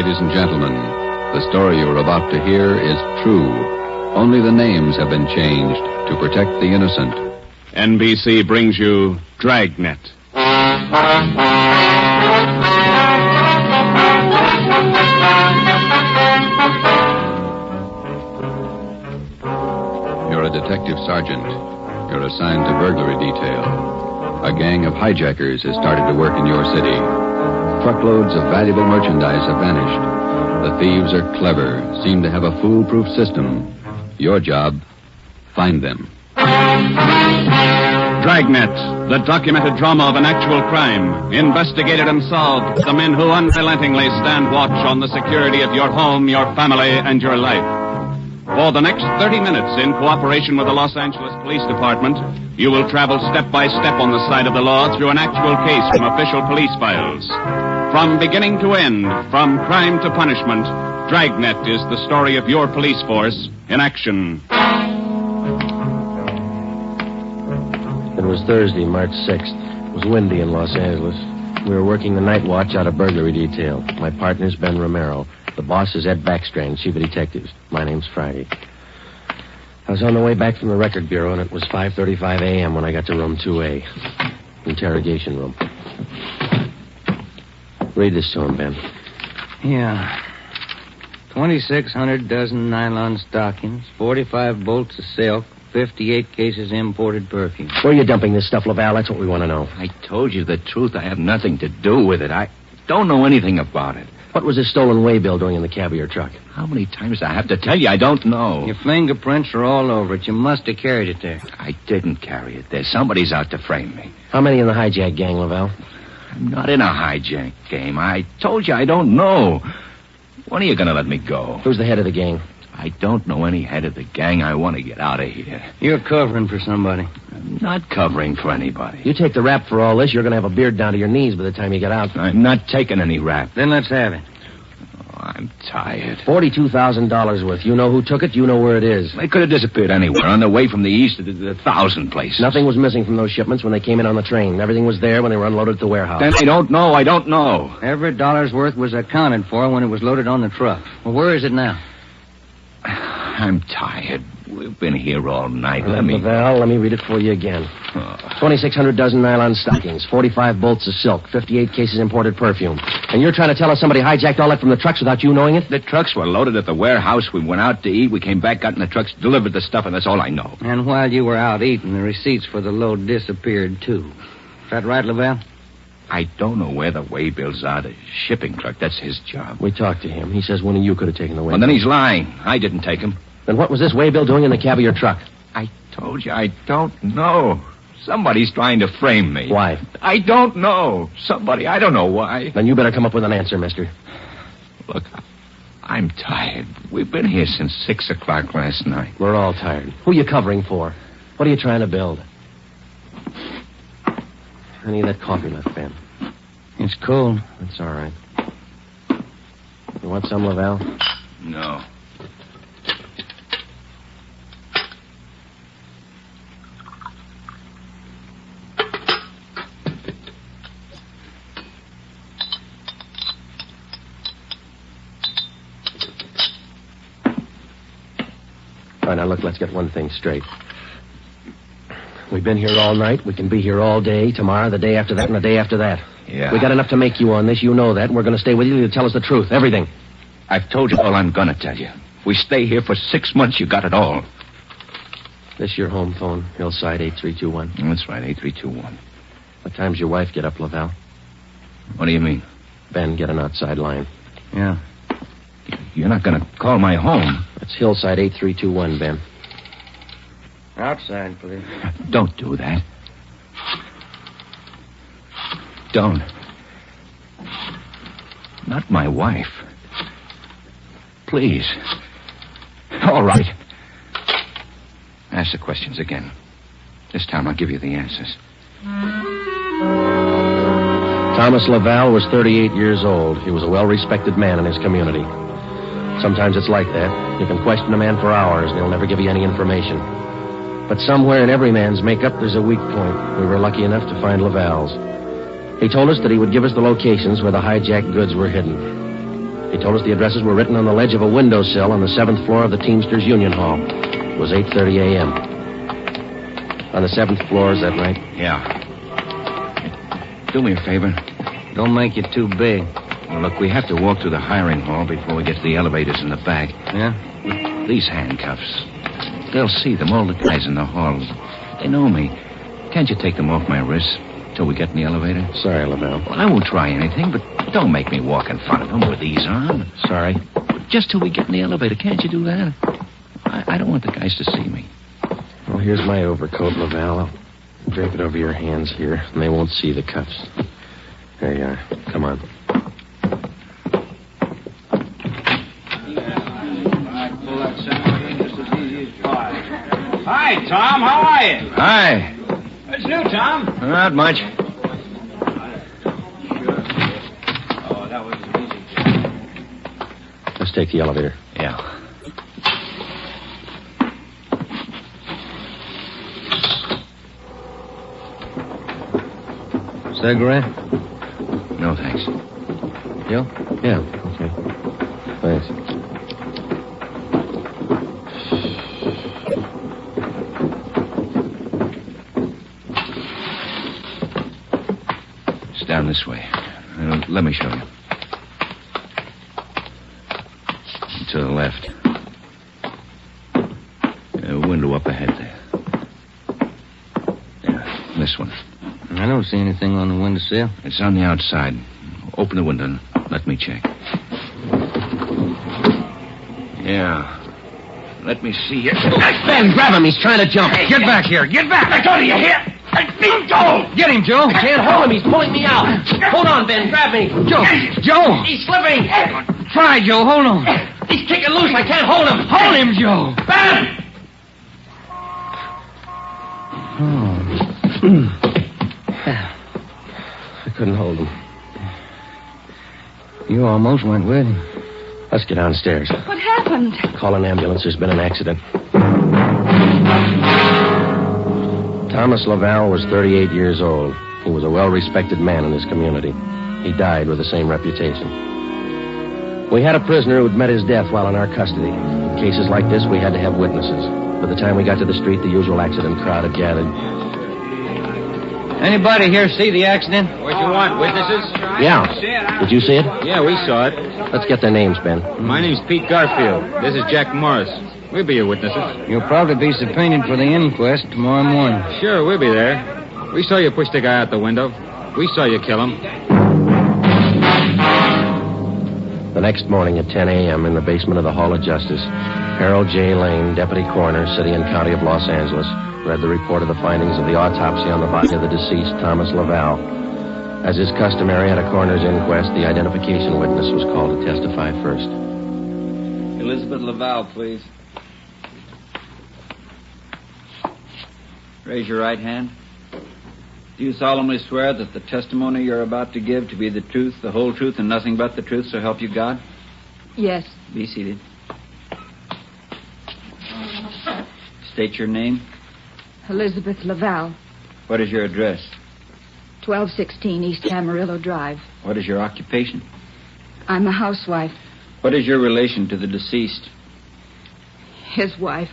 ladies and gentlemen. The story you are about to hear is true. Only the names have been changed to protect the innocent. NBC brings you Dragnet. You're a detective sergeant. You're assigned to burglary detail. A gang of hijackers has started to work in your city. Truckloads of valuable merchandise have vanished. The thieves are clever, seem to have a foolproof system. Your job, find them. Dragnet, the documented drama of an actual crime, investigated and solved. The men who unrelentingly stand watch on the security of your home, your family, and your life. For the next 30 minutes, in cooperation with the Los Angeles Police Department, you will travel step by step on the side of the law through an actual case from official police files. From beginning to end, from crime to punishment, Dragnet is the story of your police force in action. It was Thursday, March 6th. It was windy in Los Angeles. We were working the night watch out of burglary detail. My partner's Ben Romero. The boss is Ed Backstrand, chief of detectives. My name's Friday. I was on the way back from the record bureau, and it was 5:35 a.m. when I got to room 2A. Interrogation room. Read this to him, Ben. Yeah. 2,600 dozen nylon stockings, 45 bolts of silk, 58 cases imported perfume. Where are you dumping this stuff, Laval? That's what we want to know. I told you the truth. I have nothing to do with it. I don't know anything about it. What was this stolen waybill doing in the cab of your truck? How many times do I have to tell you? I don't know. Your fingerprints are all over it. You must have carried it there. I didn't carry it there. Somebody's out to frame me. How many in the hijack gang, Laval? I'm not in a hijack game. I told you I don't know. When are you going to let me go? Who's the head of the gang? I don't know any head of the gang. I want to get out of here. You're covering for somebody. I'm not covering for anybody. You take the rap for all this, you're going to have a beard down to your knees by the time you get out. I'm not taking any rap. Then let's have it. Oh, I'm tired. $42,000 worth. You know who took it. You know where it is. They could have disappeared anywhere on their way from the east to the 1,000 places. Nothing was missing from those shipments when they came in on the train. Everything was there when they were unloaded at the warehouse. Then I don't know. I don't know. Every dollar's worth was accounted for when it was loaded on the truck. Well, where is it now? I'm tired. We've been here all night. Laval, let me read it for you again. 2,600 dozen nylon stockings, 45 bolts of silk, 58 cases imported perfume. And you're trying to tell us somebody hijacked all that from the trucks without you knowing it? The trucks were loaded at the warehouse. We went out to eat. We came back, got in the trucks, delivered the stuff, and that's all I know. And while you were out eating, the receipts for the load disappeared, too. Is that right, Laval? I don't know where the waybill's are. The shipping clerk, that's his job. We talked to him. He says one of you could have taken the waybill. Well, then he's lying. I didn't take him. Then what was this waybill doing in the cab of your truck? I told you I don't know. Somebody's trying to frame me. Why? I don't know. Somebody, I don't know why. Then you better come up with an answer, mister. Look, I'm tired. We've been here since 6 o'clock last night. We're all tired. Who are you covering for? What are you trying to build? Any of that coffee left, Ben? It's cold. That's all right. You want some, Laval? No. All right, now look, let's get one thing straight. We've been here all night. We can be here all day, tomorrow, the day after that, and the day after that. Yeah. We got enough to make you on this. You know that, and we're going to stay with you to tell us the truth, everything. I've told you all I'm going to tell you. We stay here for 6 months, you got it all. This your home phone, Hillside 8321. That's right, 8321. What time's your wife get up, Laval? What do you mean? Ben, get an outside line. Yeah. You're not going to call my home. It's Hillside 8321, Ben. Outside, please. Don't do that. Don't. Not my wife. Please. All right. Ask the questions again. This time I'll give you the answers. Thomas Laval was 38 years old. He was a well-respected man in his community. Sometimes it's like that. You can question a man for hours, and he'll never give you any information. But somewhere in every man's makeup, there's a weak point. We were lucky enough to find Laval's. He told us that he would give us the locations where the hijacked goods were hidden. He told us the addresses were written on the ledge of a windowsill on the 7th floor of the Teamsters Union Hall. It was 8:30 a.m. On the 7th floor, is that right? Yeah. Do me a favor. Don't make it too big. Well, look, we have to walk through the hiring hall before we get to the elevators in the back. Yeah? These handcuffs. They'll see them, all the guys in the hall. They know me. Can't you take them off my wrists till we get in the elevator? Sorry, Laval. Well, I won't try anything, but don't make me walk in front of them with these on. Sorry. Just till we get in the elevator. Can't you do that? I don't want the guys to see me. Well, here's my overcoat, Laval. I'll drape it over your hands here, and they won't see the cuffs. There you are. Come on. Hi, Tom. How are you? Hi. What's new, Tom? Not much. Oh, that was easy. Let's take the elevator. Yeah. Cigarette? No, thanks. You? Yeah, okay. Thanks. It's down this way. Let me show you. To the left. A window up ahead there. Yeah, this one. I don't see anything on the windowsill. It's on the outside. Open the window and let me check. Yeah. Let me see you. Ben, grab him. He's trying to jump. Get back here. Get back. Let go of you here. Let me go. Get him, Joe. I can't hold him. He's pulling me out. Hold on, Ben. Grab me. Joe. He's slipping. Try, Joe. Hold on. He's kicking loose. I can't hold him. Hold him, Joe. Ben! I couldn't hold him. You almost went with him. Let's get downstairs. What happened? Call an ambulance. There's been an accident. Thomas Laval was 38 years old. He was a well-respected man in his community. He died with the same reputation. We had a prisoner who'd met his death while in our custody. In cases like this, we had to have witnesses. By the time we got to the street, the usual accident crowd had gathered. Anybody here see the accident? What you want, witnesses? Yeah. Did you see it? Yeah, we saw it. Let's get their names, Ben. My name's Pete Garfield. This is Jack Morris. We'll be your witnesses. You'll probably be subpoenaed for the inquest tomorrow morning. Sure, we'll be there. We saw you push the guy out the window. We saw you kill him. The next morning at 10 a.m. in the basement of the Hall of Justice, Harold J. Lane, Deputy Coroner, City and County of Los Angeles, read the report of the findings of the autopsy on the body of the deceased, Thomas Laval. As is customary at a coroner's inquest, the identification witness was called to testify first. Elizabeth Laval, please. Raise your right hand. Do you solemnly swear that the testimony you're about to give to be the truth, the whole truth, and nothing but the truth, so help you God? Yes. Be seated. State your name. Elizabeth Laval, What is your address? 1216 East Amarillo Drive. What is your occupation? I'm a housewife. What is your relation to the deceased? His wife.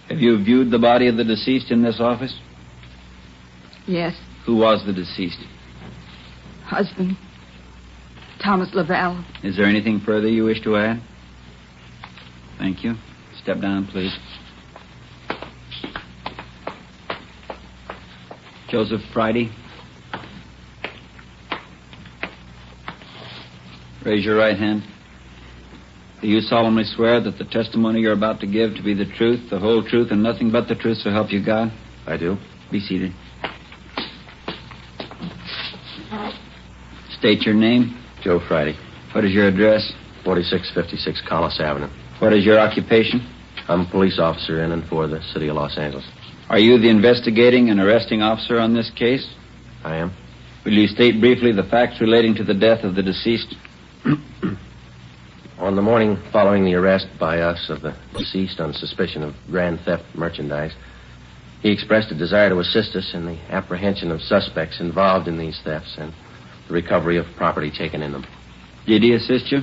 Have you viewed the body of the deceased in this office? Yes. Who was the deceased? Husband. Thomas Laval. Is there anything further you wish to add? Thank you. Step down, please. Joseph Friday. Raise your right hand. Do you solemnly swear that the testimony you're about to give to be the truth, the whole truth, and nothing but the truth, so help you God? I do. Be seated. State your name. Joe Friday, What is your address? 4656 Collis Avenue. What is your occupation? I'm a police officer in and for the City of Los Angeles. Are you the investigating and arresting officer on this case? I am. Will you state briefly the facts relating to the death of the deceased? On the morning following the arrest by us of the deceased on suspicion of grand theft merchandise, he expressed a desire to assist us in the apprehension of suspects involved in these thefts and the recovery of property taken in them. Did he assist you?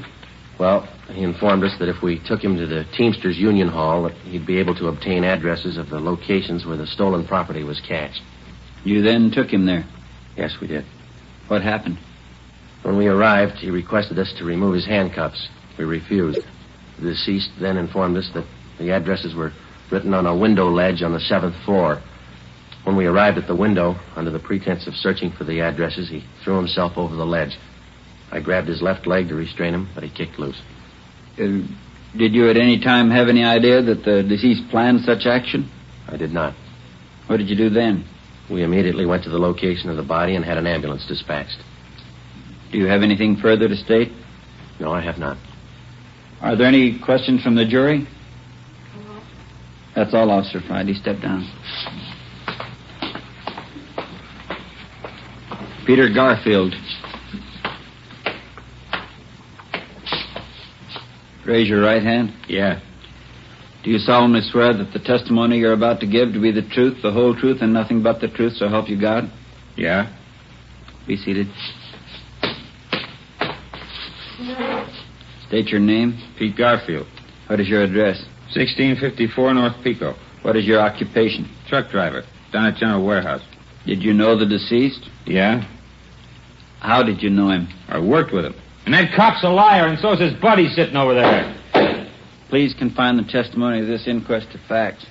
Well, he informed us that if we took him to the Teamsters Union Hall, that he'd be able to obtain addresses of the locations where the stolen property was cached. You then took him there. Yes, we did. What happened? When we arrived, he requested us to remove his handcuffs. We refused. The deceased then informed us that the addresses were written on a window ledge on the 7th floor. When we arrived at the window, under the pretense of searching for the addresses, he threw himself over the ledge. I grabbed his left leg to restrain him, but he kicked loose. Did you at any time have any idea that the deceased planned such action? I did not. What did you do then? We immediately went to the location of the body and had an ambulance dispatched. Do you have anything further to state? No, I have not. Are there any questions from the jury? That's all, Officer Friday. Step down. Peter Garfield. Raise your right hand. Yeah. Do you solemnly swear that the testimony you're about to give to be the truth, the whole truth, and nothing but the truth, so help you God? Yeah. Be seated. State your name. Pete Garfield. What is your address? 1654 North Pico. What is your occupation? Truck driver. Down at General Warehouse. Did you know the deceased? Yeah. How did you know him? I worked with him. And that cop's a liar, and so's his buddy sitting over there. Please confine the testimony of this inquest to facts.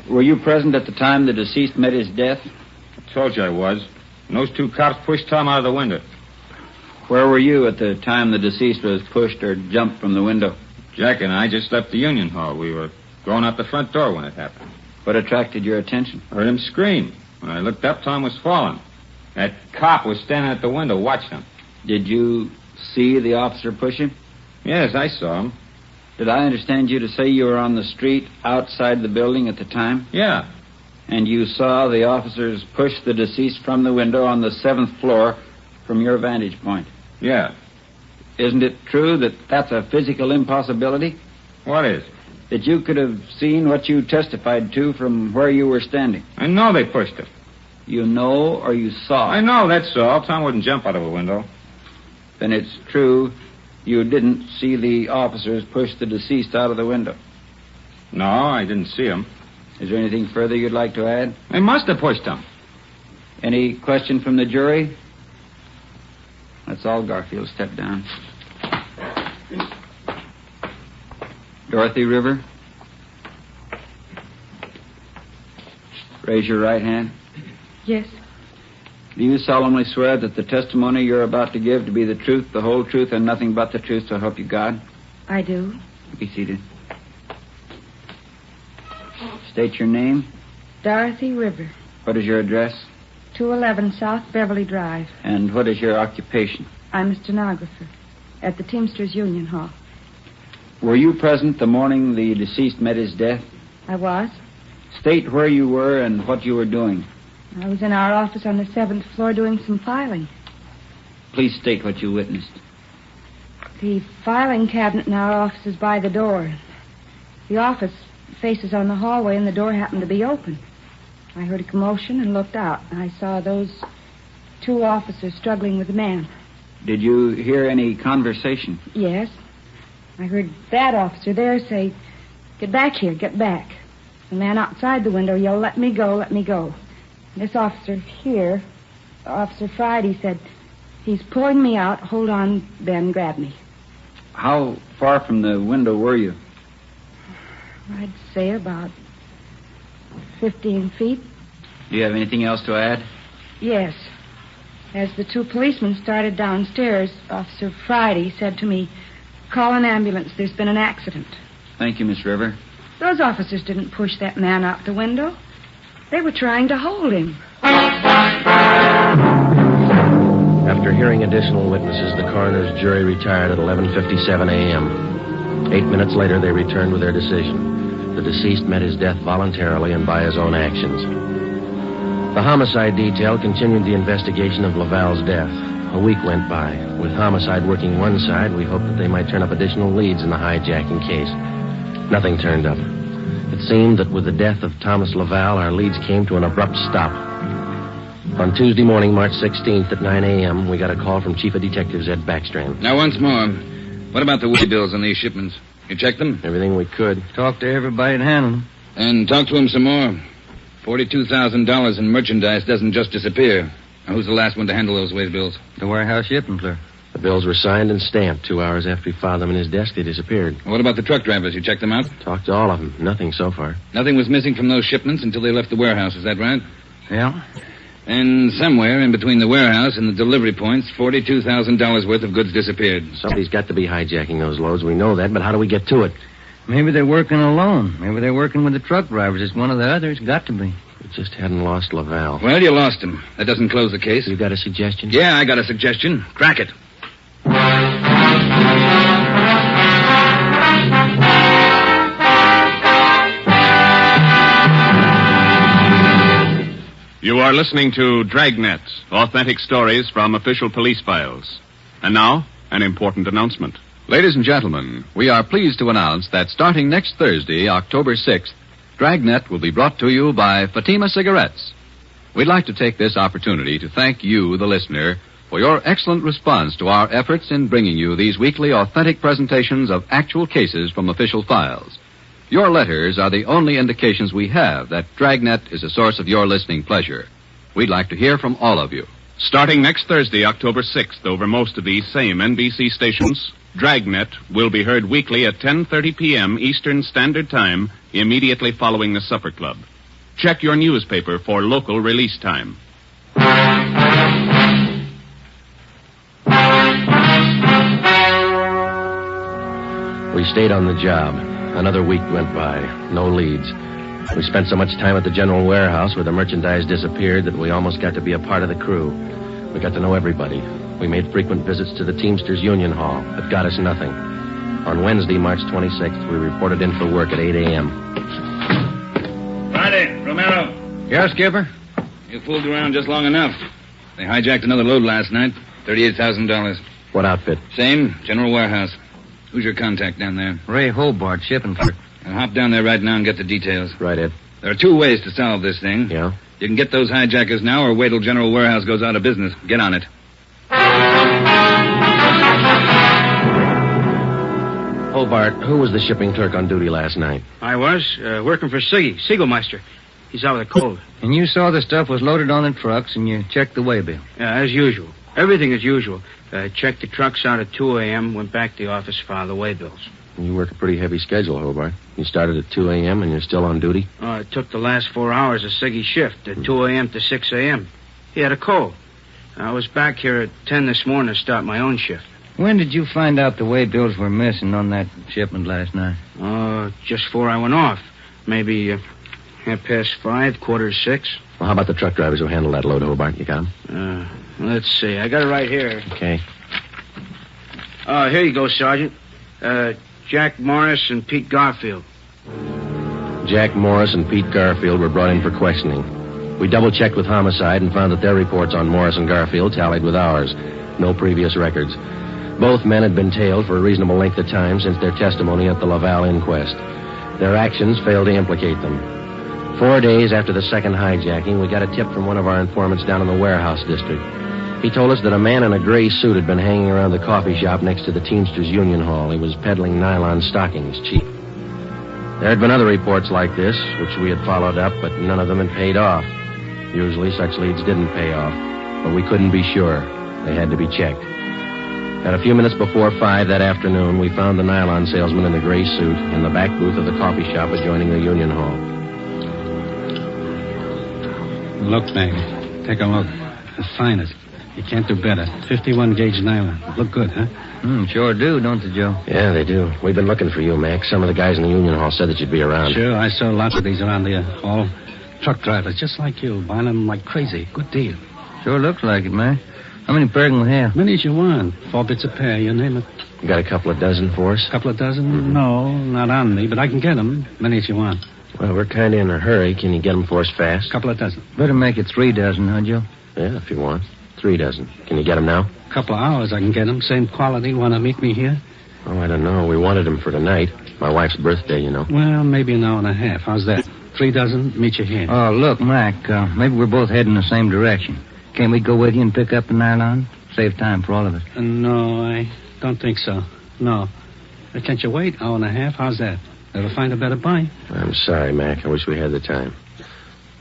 Were you present at the time the deceased met his death? I told you I was. And those two cops pushed Tom out of the window. Where were you at the time the deceased was pushed or jumped from the window? Jack and I just left the Union Hall. We were going out the front door when it happened. What attracted your attention? I heard him scream. When I looked up, Tom was falling. That cop was standing at the window watching him. Did you see the officer push him? Yes, I saw him. Did I understand you to say you were on the street outside the building at the time? Yeah. And you saw the officers push the deceased from the window on the 7th floor from your vantage point? Yeah. Isn't it true that that's a physical impossibility? What is? That you could have seen what you testified to from where you were standing? I know they pushed him. You know or you saw? I know, that's all. Tom wouldn't jump out of a window. Then it's true you didn't see the officers push the deceased out of the window? No, I didn't see him. Is there anything further you'd like to add? They must have pushed him. Any question from the jury? That's all, Garfield. Step down. Dorothy River. Raise your right hand. Yes. Do you solemnly swear that the testimony you're about to give to be the truth, the whole truth, and nothing but the truth, so help you God? I do. Be seated. State your name. Dorothy River, What is your address? 211 South Beverly Drive. And what is your occupation? I'm a stenographer at the Teamsters Union Hall. Were you present the morning the deceased met his death? I was. State where you were and what you were doing. I was in our office on the 7th floor doing some filing. Please state what you witnessed. The filing cabinet in our office is by the door. The office faces on the hallway, and the door happened to be open. I heard a commotion and looked out. I saw those two officers struggling with a man. Did you hear any conversation? Yes. I heard that officer there say, "Get back here, get back." The man outside the window yelled, "Let me go, let me go." This officer here, Officer Friday, said, "He's pulling me out. Hold on, Ben, grab me." How far from the window were you? I'd say about 15 feet. Do you have anything else to add? Yes. As the two policemen started downstairs, Officer Friday said to me, "Call an ambulance. There's been an accident." Thank you, Miss River. Those officers didn't push that man out the window. They were trying to hold him. After hearing additional witnesses, the coroner's jury retired at 11:57 a.m. 8 minutes later, they returned with their decision. The deceased met his death voluntarily and by his own actions. The homicide detail continued the investigation of Laval's death. A week went by. With homicide working one side, we hoped that they might turn up additional leads in the hijacking case. Nothing turned up. It seemed that with the death of Thomas Laval, our leads came to an abrupt stop. On Tuesday morning, March 16th at 9 a.m., we got a call from Chief of Detectives Ed Backstrand. Now, once more, What about the way bills on these shipments? You checked them? Everything we could. Talk to everybody that handled them. And talk to him some more. $42,000 in merchandise doesn't just disappear. Now, who's the last one to handle those way bills? The warehouse shipping clerk. The bills were signed and stamped. 2 hours after he filed them in his desk, they disappeared. What about the truck drivers? You checked them out? Talked to all of them. Nothing so far. Nothing was missing from those shipments until they left the warehouse. Is that right? Yeah. And somewhere in between the warehouse and the delivery points, $42,000 worth of goods disappeared. Somebody's got to be hijacking those loads. We know that, but how do we get to it? Maybe they're working alone. Maybe they're working with the truck drivers. It's one of the others. Got to be. We just hadn't lost Laval. Well, you lost him. That doesn't close the case. You got a suggestion? Yeah, I got a suggestion. Crack it. You are listening to Dragnet, authentic stories from official police files. And now, an important announcement. Ladies and gentlemen, we are pleased to announce that starting next Thursday, October 6th, Dragnet will be brought to you by Fatima Cigarettes. We'd like to take this opportunity to thank you, the listener, for your excellent response to our efforts in bringing you these weekly authentic presentations of actual cases from official files. Your letters are the only indications we have that Dragnet is a source of your listening pleasure. We'd like to hear from all of you. Starting next Thursday, October 6th, over most of these same NBC stations, Dragnet will be heard weekly at 10:30 p.m. Eastern Standard Time, immediately following the Supper Club. Check your newspaper for local release time. We stayed on the job. Another week went by. No leads. We spent so much time at the general warehouse where the merchandise disappeared that we almost got to be a part of the crew. We got to know everybody. We made frequent visits to the Teamsters Union Hall, but got us nothing. On Wednesday, March 26th, we reported in for work at 8 a.m. Friday, Romero. Yeah, Skipper? You fooled around just long enough. They hijacked another load last night. $38,000. What outfit? Same, general warehouse. Who's your contact down there? Ray Hobart, shipping clerk. I'll hop down there right now and get the details. Right, Ed. There are 2 ways to solve this thing. Yeah? You can get those hijackers now or wait till General Warehouse goes out of business. Get on it. Hobart, who was the shipping clerk on duty last night? I was, working for Siggy, Siegelmeister. He's out with a cold. And you saw the stuff was loaded on the trucks, and you checked the waybill. Yeah, as usual. Everything as usual. Checked the trucks out at 2 a.m., went back to the office, filed the waybills. You work a pretty heavy schedule, Hobart. You started at 2 a.m. and you're still on duty? It took the last 4 hours of Siggy's shift, at 2 a.m. to 6 a.m. He had a cold. I was back here at 10 this morning to start my own shift. When did you find out the waybills were missing on that shipment last night? Just before I went off. Maybe 5:30, 5:45. Well, how about the truck drivers who handled that load, Hobart? You got them? Let's see. I got it right here. Okay. Here you go, Sergeant. Jack Morris and Pete Garfield. Jack Morris and Pete Garfield were brought in for questioning. We double-checked with Homicide and found that their reports on Morris and Garfield tallied with ours. No previous records. Both men had been tailed for a reasonable length of time since their testimony at the Laval inquest. Their actions failed to implicate them. 4 days after the second hijacking, we got a tip from one of our informants down in the warehouse district. He told us that a man in a gray suit had been hanging around the coffee shop next to the Teamsters Union Hall. He was peddling nylon stockings cheap. There had been other reports like this, which we had followed up, but none of them had paid off. Usually such leads didn't pay off, but we couldn't be sure. They had to be checked. At a few minutes before 5 that afternoon, we found the nylon salesman in the gray suit in the back booth of the coffee shop adjoining the Union Hall. Look, Meg. Take a look. The finest. You can't do better. 51-gauge nylon. Look good, huh? Sure do, don't they, Joe? Yeah, they do. We've been looking for you, Mac. Some of the guys in the Union Hall said that you'd be around. Sure, I saw lots of these around the hall. Truck drivers, just like you, buying them like crazy. Good deal. Sure looks like it, man. How many pair can we have? Many as you want. 4 bits a pair, you name it. You got a couple of dozen for us? Couple of dozen? No, not on me, but I can get them. Many as you want. Well, we're kind of in a hurry. Can you get them for us fast? Couple of dozen. Better make it 3 dozen, huh, Joe? Yeah, if you want. 3 dozen. Can you get them now? Couple of hours I can get them. Same quality. Want to meet me here? Oh, I don't know. We wanted them for tonight. My wife's birthday, you know. Well, maybe an hour and a half. How's that? 3 dozen, meet you here. Oh, look, Mac, maybe we're both heading the same direction. Can't we go with you and pick up the nylon? Save time for all of us. No, I don't think so. No. Can't you wait? Hour and a half? How's that? Never find a better buy. I'm sorry, Mac. I wish we had the time.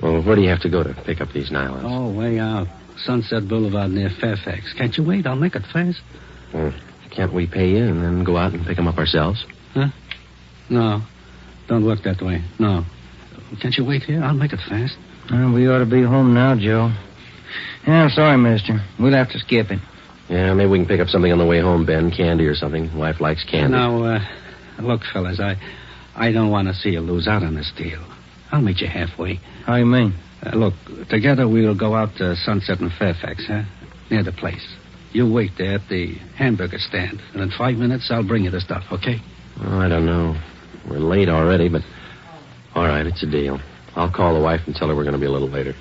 Well, where do you have to go to pick up these nylons? Oh, way out. Sunset Boulevard near Fairfax. Can't you wait? I'll make it fast. Well, can't we pay you and then go out and pick them up ourselves? Huh? No. Don't work that way. No. Can't you wait here? I'll make it fast. We ought to be home now, Joe. Yeah, I'm sorry, mister. We'll have to skip it. Yeah, maybe we can pick up something on the way home, Ben. Candy or something. Wife likes candy. Now, look, fellas, I don't want to see you lose out on this deal. I'll meet you halfway. How you mean? Look, together we'll go out to Sunset and Fairfax, huh? Near the place. You wait there at the hamburger stand, and in 5 minutes I'll bring you the stuff, okay? Oh, I don't know. We're late already, but... All right, it's a deal. I'll call the wife and tell her we're going to be a little later.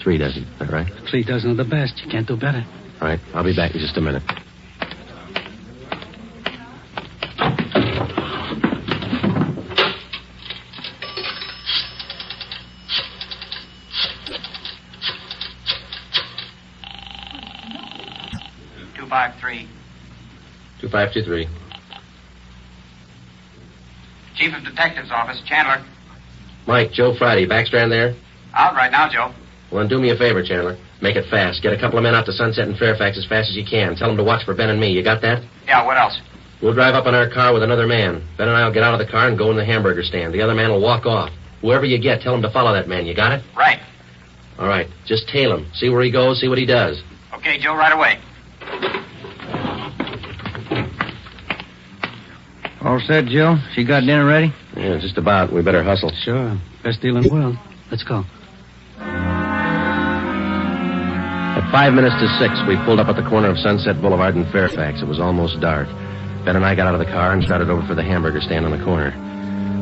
3 dozen, is that right? 3 dozen of the best. You can't do better. All right, I'll be back in just a minute. .253. 2523. Chief of Detectives Office, Chandler. Mike, Joe Friday, Backstrand there? Out right now, Joe. Well, then do me a favor, Chandler. Make it fast. Get a couple of men out to Sunset and Fairfax as fast as you can. Tell them to watch for Ben and me. You got that? Yeah, what else? We'll drive up in our car with another man. Ben and I will get out of the car and go in the hamburger stand. The other man will walk off. Whoever you get, tell him to follow that man. You got it? Right. All right. Just tail him. See where he goes, see what he does. Okay, Joe, right away. All set, Joe? She got dinner ready? Yeah, just about. We better hustle. Sure. Best deal in the world. Let's go. At 5 minutes to 6, we pulled up at the corner of Sunset Boulevard and Fairfax. It was almost dark. Ben and I got out of the car and started over for the hamburger stand on the corner.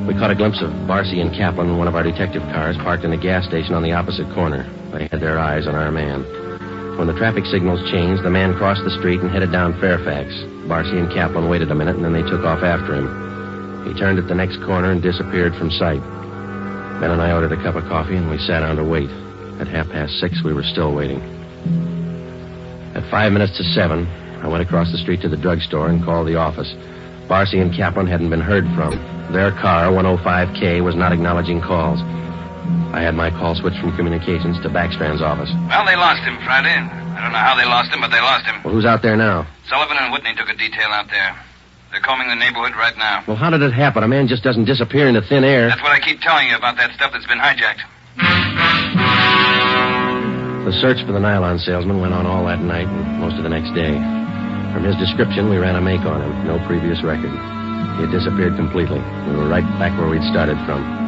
We caught a glimpse of Barcy and Kaplan in one of our detective cars parked in a gas station on the opposite corner. They had their eyes on our man. When the traffic signals changed, the man crossed the street and headed down Fairfax. Barcy and Kaplan waited a minute, and then they took off after him. He turned at the next corner and disappeared from sight. Ben and I ordered a cup of coffee, and we sat down to wait. At 6:30, we were still waiting. At 5 minutes to 7, I went across the street to the drugstore and called the office. Barcy and Kaplan hadn't been heard from. Their car, 105K, was not acknowledging calls. I had my call switched from communications to Backstrand's office. Well, they lost him Friday. I don't know how they lost him, but they lost him. Well, who's out there now? Sullivan and Whitney took a detail out there. They're combing the neighborhood right now. Well, how did it happen? A man just doesn't disappear into thin air. That's what I keep telling you about that stuff that's been hijacked. The search for the nylon salesman went on all that night and most of the next day. From his description, we ran a make on him. No previous record. He had disappeared completely. We were right back where we'd started from.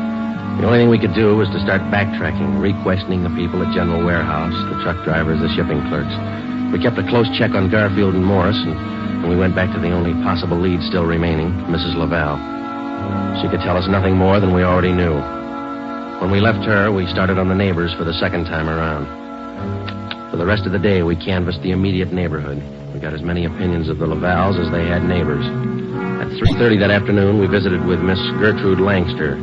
The only thing we could do was to start backtracking, re-questioning the people at General Warehouse, the truck drivers, the shipping clerks. We kept a close check on Garfield and Morris, and we went back to the only possible lead still remaining, Mrs. Laval. She could tell us nothing more than we already knew. When we left her, we started on the neighbors for the second time around. For the rest of the day, we canvassed the immediate neighborhood. We got as many opinions of the Lavals as they had neighbors. At 3:30 that afternoon, we visited with Miss Gertrude Langster,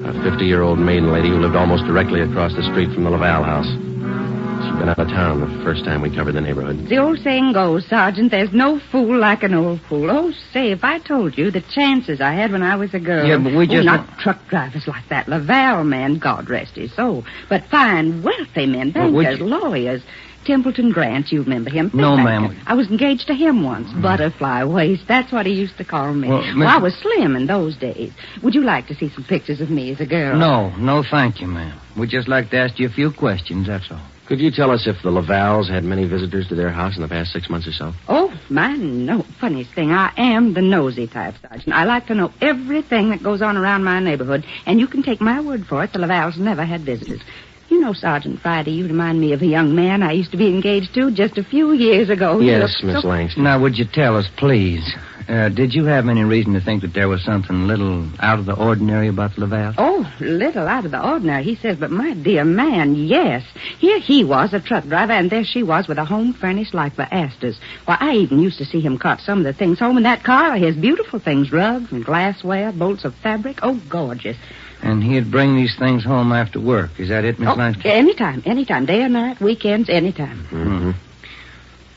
a 50-year-old maiden lady who lived almost directly across the street from the Laval house. She'd been out of town the first time we covered the neighborhood. The old saying goes, Sergeant, there's no fool like an old fool. Oh, say, if I told you the chances I had when I was a girl. Yeah, but we just... not truck drivers like that Laval man, God rest his soul, but fine, wealthy men, bankers, lawyers. Templeton Grant, you remember him? No, ma'am. I was engaged to him once. Butterfly waist, that's what he used to call me. Well, I was slim in those days. Would you like to see some pictures of me as a girl? No, thank you, ma'am. We'd just like to ask you a few questions, that's all. Could you tell us if the Lavals had many visitors to their house in the past 6 months or so? Oh, no. Funniest thing, I am the nosy type, Sergeant. I like to know everything that goes on around my neighborhood, and you can take my word for it, the Lavals never had visitors. You know, Sergeant Friday, you remind me of a young man I used to be engaged to just a few years ago. Yes, Miss Langston. Now, would you tell us, please, did you have any reason to think that there was something little out of the ordinary about the Laval? Oh, little out of the ordinary, he says, but my dear man, yes. Here he was, a truck driver, and there she was with a home furnished like the Astors. Why, I even used to see him cart some of the things home in that car of his, beautiful things, rugs and glassware, bolts of fabric. Oh, gorgeous. And he'd bring these things home after work. Is that it, Miss Langston? Anytime. Day or night, weekends, anytime. Mm-hmm.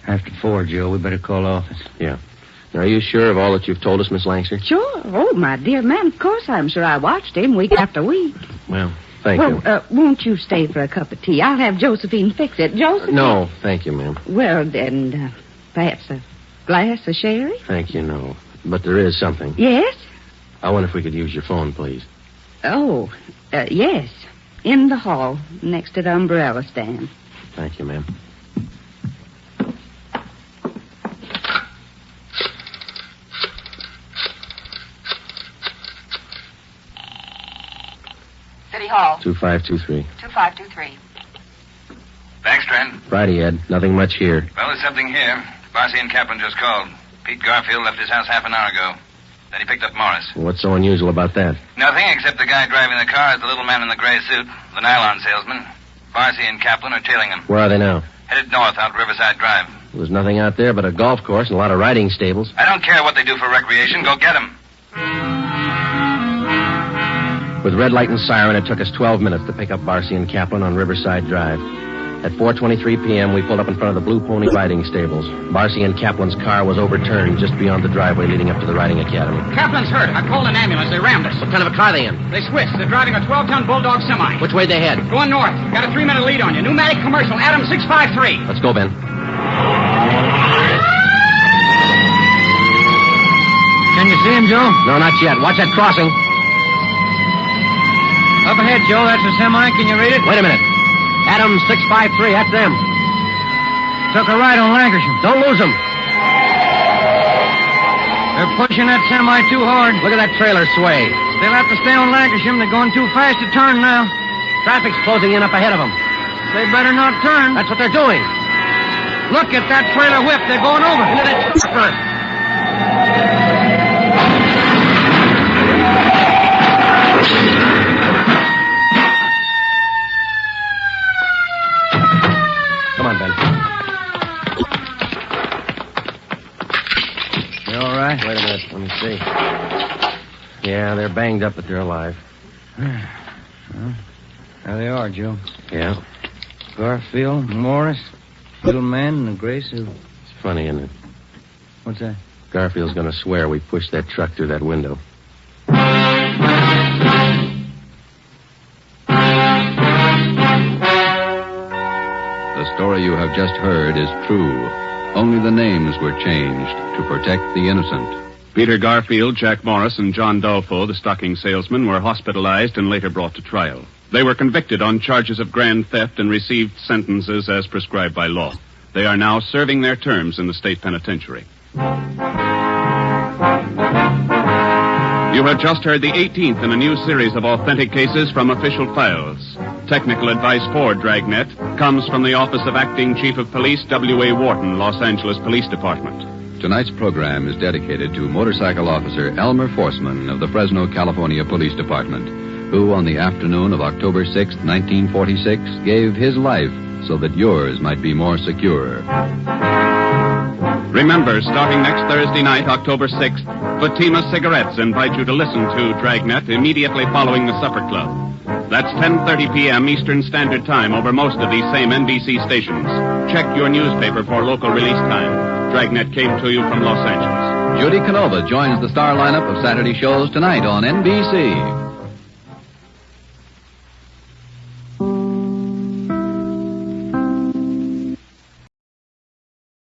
After 4, Joe, we better call office. Yeah. Are you sure of all that you've told us, Miss Langster? Sure. Oh, my dear man, of course I'm sure. I watched him week after week. Well, thank you. Won't you stay for a cup of tea? I'll have Josephine fix it. Josephine? No, thank you, ma'am. Well, then, perhaps a glass of sherry? Thank you, no. But there is something. Yes? I wonder if we could use your phone, please. Oh, yes. In the hall, next to the umbrella stand. Thank you, ma'am. City Hall. 2523. 2523. Backstrand. Friday, Ed. Nothing much here. Well, there's something here. Barcy and Kaplan just called. Pete Garfield left his house half an hour ago. Then he picked up Morris. What's so unusual about that? Nothing, except the guy driving the car is the little man in the gray suit, the nylon salesman. Barcy and Kaplan are tailing him. Where are they now? Headed north out Riverside Drive. There's nothing out there but a golf course and a lot of riding stables. I don't care what they do for recreation. Go get them. With red light and siren, it took us 12 minutes to pick up Barcy and Kaplan on Riverside Drive. At 4:23 p.m., we pulled up in front of the Blue Pony riding stables. Barcy and Kaplan's car was overturned just beyond the driveway leading up to the riding academy. Kaplan's hurt. I called an ambulance. They rammed us. What kind of a car are they in? They switched. They're driving a 12-ton Bulldog semi. Which way they head? Going north. Got a 3-minute lead on you. Pneumatic commercial. Adam 653. Let's go, Ben. Can you see him, Joe? No, not yet. Watch that crossing. Up ahead, Joe. That's a semi. Can you read it? Wait a minute. Adam 653. That's them. Took a right on Lancashire. Don't lose them. They're pushing that semi too hard. Look at that trailer sway. They'll have to stay on Lancashire. They're going too fast to turn now. Traffic's closing in up ahead of them. They better not turn. That's what they're doing. Look at that trailer whip. They're going over. Into that front. Come on, Ben. You all right? Wait a minute. Let me see. Yeah, they're banged up, but they're alive. Well, there they are, Joe. Yeah. Garfield, Morris, little man in the gray suit. It's funny, isn't it? What's that? Garfield's going to swear we pushed that truck through that window. The story you have just heard is true. Only the names were changed to protect the innocent. Peter Garfield, Jack Morris, and John Dolfo, the stocking salesman, were hospitalized and later brought to trial. They were convicted on charges of grand theft and received sentences as prescribed by law. They are now serving their terms in the state penitentiary. You have just heard the 18th in a new series of authentic cases from official files. Technical advice for Dragnet comes from the Office of Acting Chief of Police W.A. Wharton, Los Angeles Police Department. Tonight's program is dedicated to motorcycle officer Elmer Forsman of the Fresno, California Police Department, who on the afternoon of October 6, 1946, gave his life so that yours might be more secure. Remember, starting next Thursday night, October 6th, Fatima Cigarettes invite you to listen to Dragnet immediately following the Supper Club. That's 10:30 p.m. Eastern Standard Time over most of these same NBC stations. Check your newspaper for local release time. Dragnet came to you from Los Angeles. Judy Canova joins the star lineup of Saturday shows tonight on NBC.